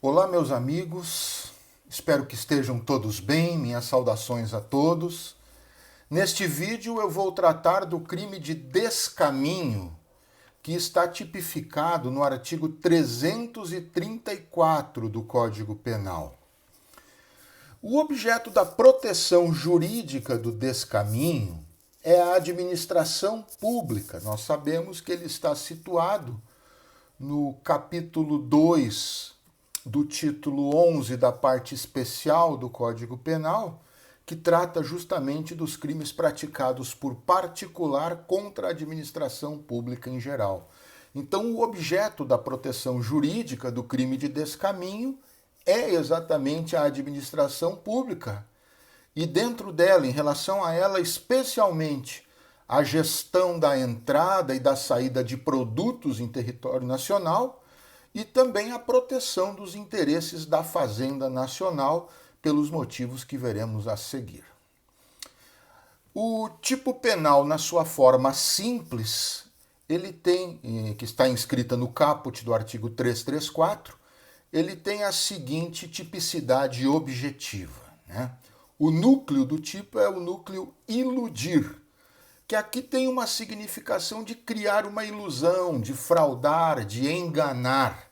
Olá, meus amigos, espero que estejam todos bem, minhas saudações a todos. Neste vídeo eu vou tratar do crime de descaminho, que está tipificado no artigo 334 do Código Penal. O objeto da proteção jurídica do descaminho é a administração pública. Nós sabemos que ele está situado no capítulo 2 do título 11 da parte especial do Código Penal, que trata justamente dos crimes praticados por particular contra a administração pública em geral. Então, o objeto da proteção jurídica do crime de descaminho é exatamente a administração pública. E dentro dela, em relação a ela, especialmente a gestão da entrada e da saída de produtos em território nacional, e também a proteção dos interesses da Fazenda Nacional, pelos motivos que veremos a seguir. O tipo penal, na sua forma simples, ele tem, que está inscrita no caput do artigo 334, ele tem a seguinte tipicidade objetiva, né? O núcleo do tipo é o núcleo iludir, que aqui tem uma significação de criar uma ilusão, de fraudar, de enganar,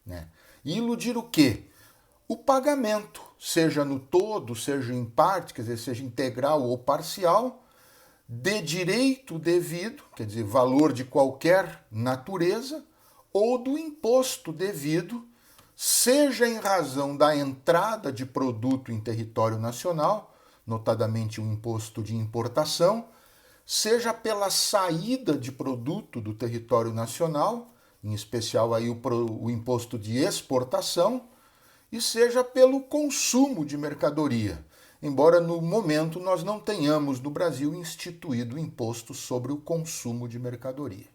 né? E iludir o quê? O pagamento, seja no todo, seja em parte, quer dizer, seja integral ou parcial, de direito devido, quer dizer, valor de qualquer natureza, ou do imposto devido, seja em razão da entrada de produto em território nacional, notadamente o imposto de importação, seja pela saída de produto do território nacional, em especial aí o imposto de exportação, e seja pelo consumo de mercadoria, embora no momento nós não tenhamos no Brasil instituído imposto sobre o consumo de mercadoria.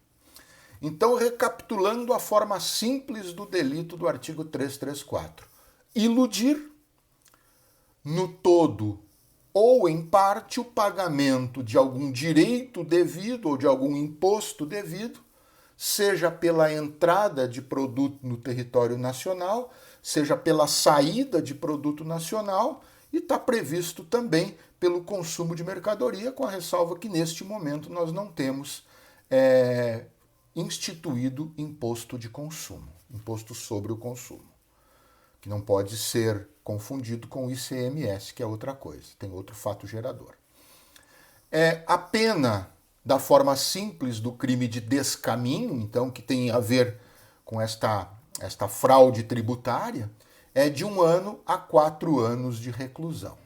Então, recapitulando a forma simples do delito do artigo 334, iludir, no todo ou em parte, o pagamento de algum direito devido ou de algum imposto devido, seja pela entrada de produto no território nacional, seja pela saída de produto nacional, e está previsto também pelo consumo de mercadoria, com a ressalva que neste momento nós não temos instituído imposto de consumo, imposto sobre o consumo, que não pode ser confundido com o ICMS, que é outra coisa, tem outro fato gerador. A pena, da forma simples do crime de descaminho, então, que tem a ver com esta fraude tributária, é de 1 ano a 4 anos de reclusão.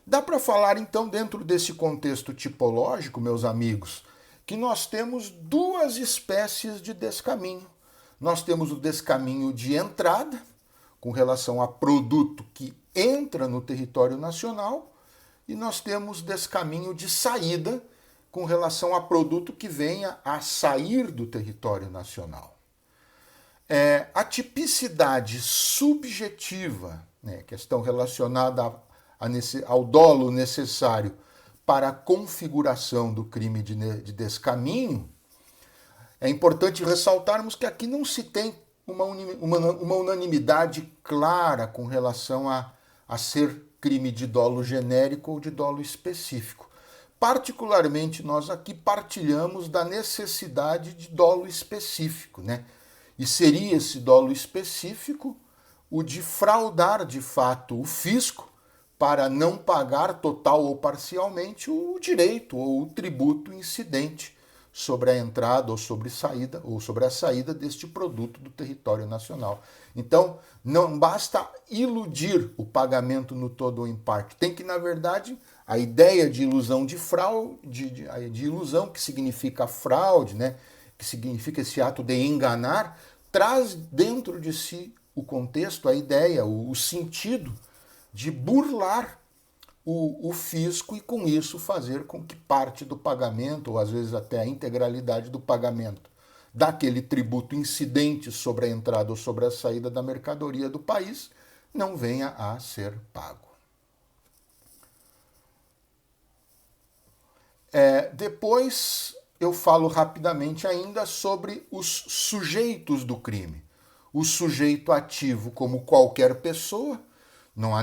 Dá para falar, então, dentro desse contexto tipológico, meus amigos, que nós temos duas espécies de descaminho. Nós temos o descaminho de entrada, com relação a produto que entra no território nacional, e nós temos descaminho de saída, com relação a produto que venha a sair do território nacional. A tipicidade subjetiva, né, questão relacionada ao dolo necessário para a configuração do crime de descaminho, é importante ressaltarmos que aqui não se tem uma unanimidade clara com relação a ser crime de dolo genérico ou de dolo específico. Particularmente, nós aqui partilhamos da necessidade de dolo específico, né? E seria esse dolo específico o de fraudar, de fato, o fisco para não pagar total ou parcialmente o direito ou o tributo incidente sobre a entrada ou sobre a saída deste produto do território nacional. Então, não basta iludir o pagamento no todo ou em parte. Tem que, na verdade, a ideia de ilusão de fraude, de ilusão, que significa fraude, né, que significa esse ato de enganar, traz dentro de si o contexto, a ideia, o sentido de burlar o fisco e, com isso, fazer com que parte do pagamento, ou às vezes até a integralidade do pagamento daquele tributo incidente sobre a entrada ou sobre a saída da mercadoria do país, não venha a ser pago. Depois eu falo rapidamente ainda sobre os sujeitos do crime. o sujeito ativo como qualquer pessoa, não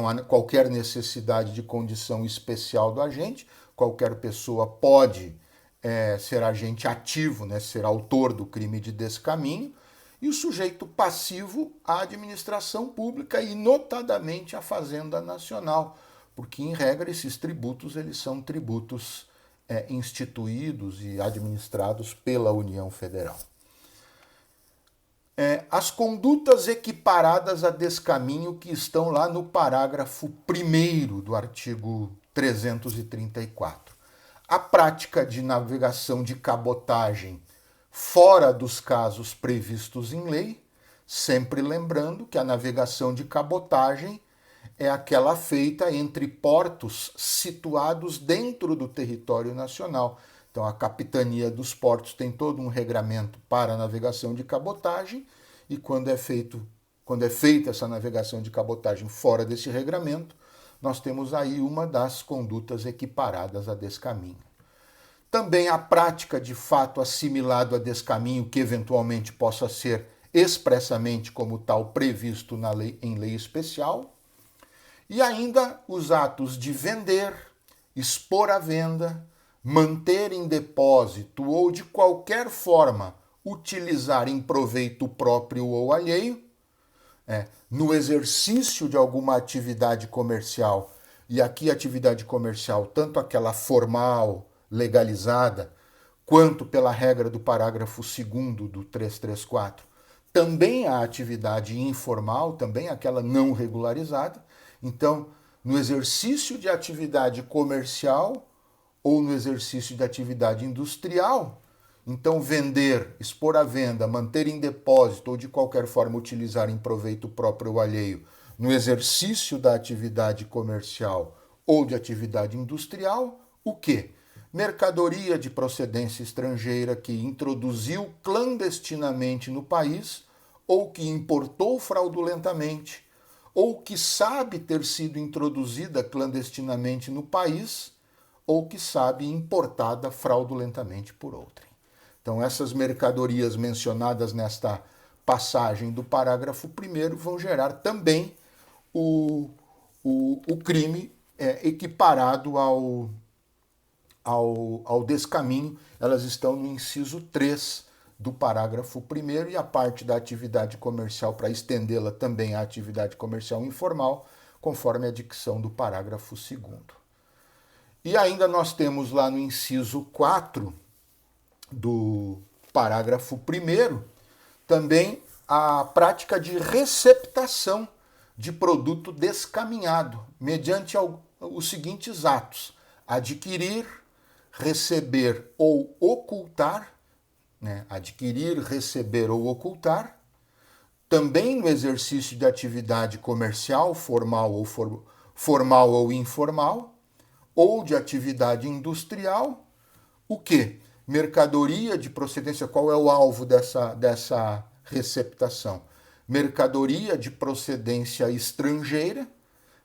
há qualquer necessidade de condição especial do agente, qualquer pessoa pode ser agente ativo, né, ser autor do crime de descaminho, e o sujeito passivo, a administração pública e, notadamente, a Fazenda Nacional, porque, em regra, esses tributos eles são tributos instituídos e administrados pela União Federal. As condutas equiparadas a descaminho que estão lá no parágrafo 1º do artigo 334. A prática de navegação de cabotagem fora dos casos previstos em lei, sempre lembrando que a navegação de cabotagem é aquela feita entre portos situados dentro do território nacional. Então, a Capitania dos Portos tem todo um regramento para a navegação de cabotagem, e quando é feita essa navegação de cabotagem fora desse regramento, nós temos aí uma das condutas equiparadas a descaminho. Também a prática de fato assimilado a descaminho que eventualmente possa ser expressamente como tal previsto em lei especial. E ainda os atos de vender, expor à venda, manter em depósito ou de qualquer forma utilizar em proveito próprio ou alheio, no exercício de alguma atividade comercial, e aqui atividade comercial, tanto aquela formal, legalizada, quanto pela regra do parágrafo 2º do 334, também a atividade informal, também aquela não regularizada. Então, no exercício de atividade comercial ou no exercício de atividade industrial, então vender, expor à venda, manter em depósito ou de qualquer forma utilizar em proveito próprio ou alheio, no exercício da atividade comercial ou de atividade industrial, o quê? Mercadoria de procedência estrangeira que introduziu clandestinamente no país ou que importou fraudulentamente ou que sabe ter sido introduzida clandestinamente no país ou que sabe importada fraudulentamente por outrem. Então, essas mercadorias mencionadas nesta passagem do parágrafo 1º vão gerar também o crime equiparado ao descaminho. Elas estão no inciso 3 do parágrafo 1º, e a parte da atividade comercial, para estendê-la também à atividade comercial informal, conforme a dicção do parágrafo 2º. E ainda nós temos lá no inciso 4 do parágrafo 1º também a prática de receptação de produto descaminhado, mediante os seguintes atos: adquirir, receber ou ocultar, adquirir, receber ou ocultar, também no exercício de atividade comercial, formal ou informal, ou de atividade industrial, o quê? Mercadoria de procedência, qual é o alvo dessa receptação? Mercadoria de procedência estrangeira,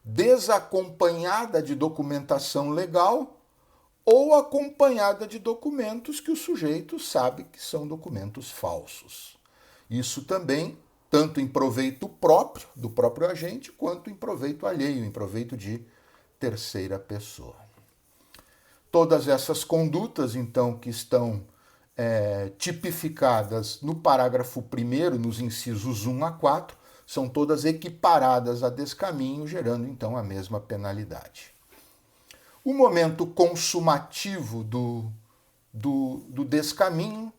desacompanhada de documentação legal ou acompanhada de documentos que o sujeito sabe que são documentos falsos. Isso também, tanto em proveito próprio, do próprio agente, quanto em proveito alheio, em proveito de terceira pessoa. Todas essas condutas, então, que estão tipificadas no parágrafo 1º, nos incisos 1 a 4, são todas equiparadas a descaminho, gerando, então, a mesma penalidade. O momento consumativo do descaminho,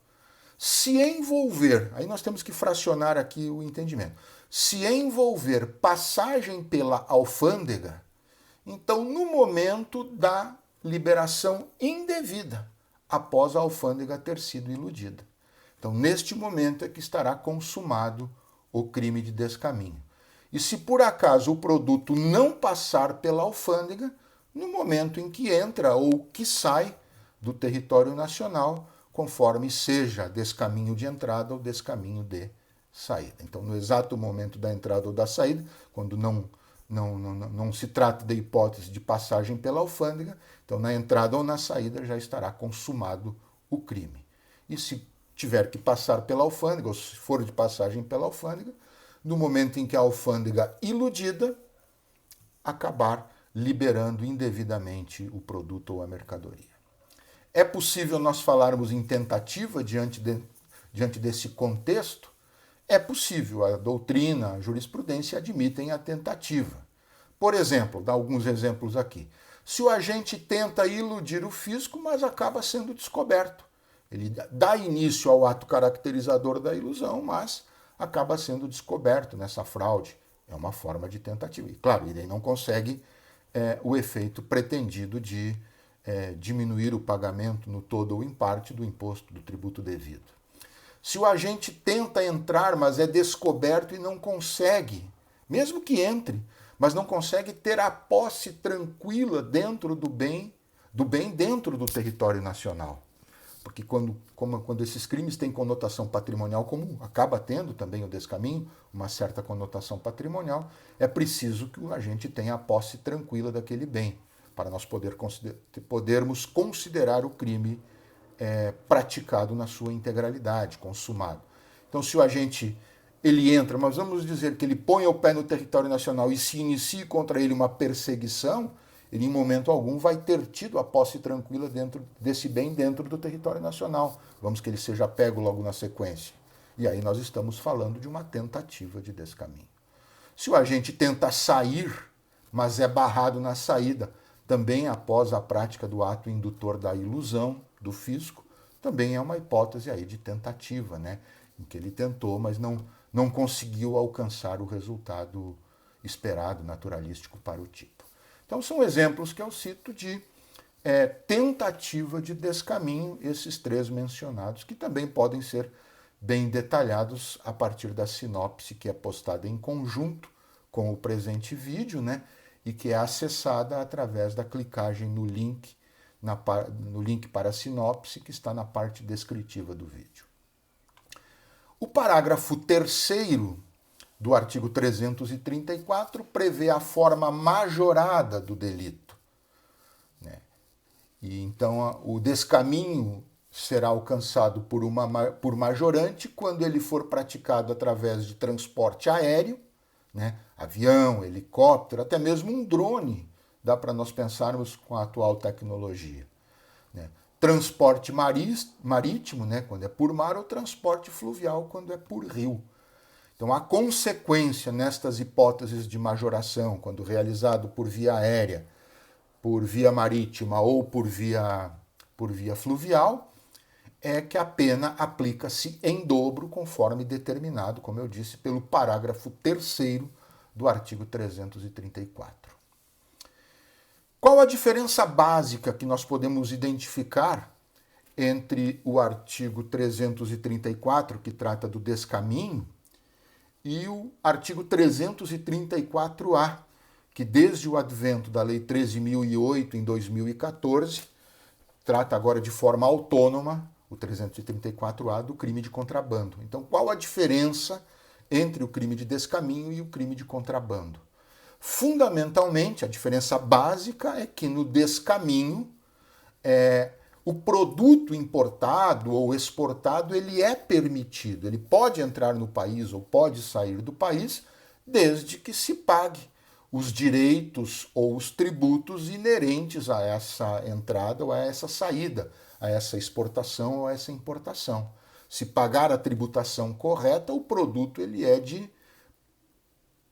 se envolver, aí nós temos que fracionar aqui o entendimento, se envolver passagem pela alfândega, então, no momento da liberação indevida, após a alfândega ter sido iludida. Então, neste momento é que estará consumado o crime de descaminho. E se por acaso o produto não passar pela alfândega, no momento em que entra ou que sai do território nacional, conforme seja descaminho de entrada ou descaminho de saída. Então, no exato momento da entrada ou da saída, quando não se trata de hipótese de passagem pela alfândega, então na entrada ou na saída já estará consumado o crime. E se tiver que passar pela alfândega, ou se for de passagem pela alfândega, no momento em que a alfândega iludida acabar liberando indevidamente o produto ou a mercadoria. É possível nós falarmos em tentativa diante desse contexto? É possível, a doutrina, a jurisprudência admitem a tentativa. Por exemplo, dá alguns exemplos aqui. Se o agente tenta iludir o fisco, mas acaba sendo descoberto. Ele dá início ao ato caracterizador da ilusão, mas acaba sendo descoberto nessa fraude. É uma forma de tentativa. E, claro, ele não consegue o efeito pretendido de diminuir o pagamento no todo ou em parte do imposto, do tributo devido. Se o agente tenta entrar, mas é descoberto e não consegue, mesmo que entre, mas não consegue ter a posse tranquila dentro do bem dentro do território nacional. Porque quando esses crimes têm conotação patrimonial, como acaba tendo também o descaminho, uma certa conotação patrimonial, é preciso que o agente tenha a posse tranquila daquele bem, para nós podermos considerar o crime praticado na sua integralidade, consumado. Então, se o agente ele entra, mas vamos dizer que ele põe o pé no território nacional e se inicie contra ele uma perseguição, ele em momento algum vai ter tido a posse tranquila dentro desse bem dentro do território nacional. Vamos que ele seja pego logo na sequência. E aí nós estamos falando de uma tentativa de descaminho. Se o agente tenta sair, mas é barrado na saída, também após a prática do ato indutor da ilusão do fisco, também é uma hipótese aí de tentativa, né? Em que ele tentou, mas não conseguiu alcançar o resultado esperado, naturalístico para o tipo. Então são exemplos que eu cito de tentativa de descaminho, esses três mencionados, que também podem ser bem detalhados a partir da sinopse que é postada em conjunto com o presente vídeo, né? E que é acessada através da clicagem no link para a sinopse que está na parte descritiva do vídeo. O parágrafo 3º do artigo 334 prevê a forma majorada do delito. Né? E então o descaminho será alcançado por majorante quando ele for praticado através de transporte aéreo, né? Avião, helicóptero, até mesmo um drone, dá para nós pensarmos com a atual tecnologia. Né? Transporte marítimo, né? Quando é por mar, ou transporte fluvial, quando é por rio. Então, a consequência nestas hipóteses de majoração, quando realizado por via aérea, por via marítima ou por via fluvial, é que a pena aplica-se em dobro, conforme determinado, como eu disse, pelo parágrafo 3º do artigo 334. Qual a diferença básica que nós podemos identificar entre o artigo 334, que trata do descaminho, e o artigo 334-A, que desde o advento da Lei 13.008, em 2014, trata agora de forma autônoma, o 334-A, do crime de contrabando. Então, qual a diferença entre o crime de descaminho e o crime de contrabando? Fundamentalmente, a diferença básica é que no descaminho, o produto importado ou exportado ele é permitido, ele pode entrar no país ou pode sair do país, desde que se pague os direitos ou os tributos inerentes a essa entrada ou a essa saída, a essa exportação ou a essa importação. Se pagar a tributação correta, o produto ele é de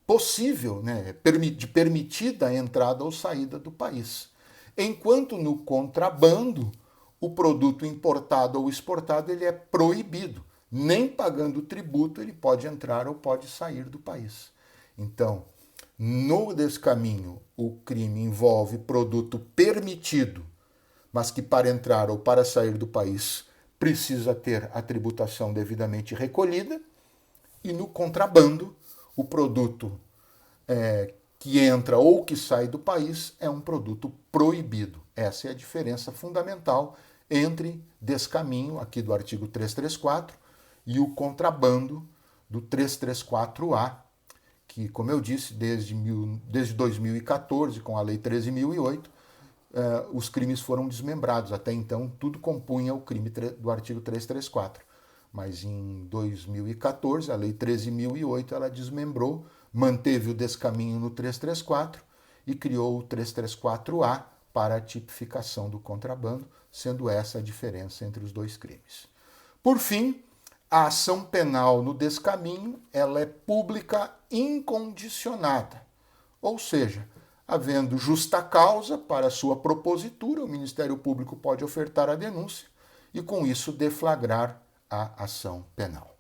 possível, né, de permitida a entrada ou saída do país. Enquanto no contrabando, o produto importado ou exportado ele é proibido. Nem pagando tributo ele pode entrar ou pode sair do país. Então, no descaminho, o crime envolve produto permitido, mas que para entrar ou para sair do país precisa ter a tributação devidamente recolhida. E no contrabando, o produto que entra ou que sai do país é um produto proibido. Essa é a diferença fundamental entre descaminho, aqui do artigo 334, e o contrabando do 334-A, que, como eu disse, desde 2014, com a Lei 13.008, os crimes foram desmembrados. Até então, tudo compunha o crime do artigo 334. mas em 2014, a Lei 13.008, ela desmembrou, manteve o descaminho no 334 e criou o 334-A para a tipificação do contrabando, sendo essa a diferença entre os dois crimes. Por fim, a ação penal no descaminho, ela é pública incondicionada, ou seja, havendo justa causa para sua propositura, o Ministério Público pode ofertar a denúncia e, com isso, deflagrar a ação penal.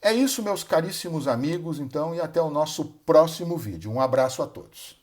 É isso, meus caríssimos amigos, então, e até o nosso próximo vídeo. Um abraço a todos.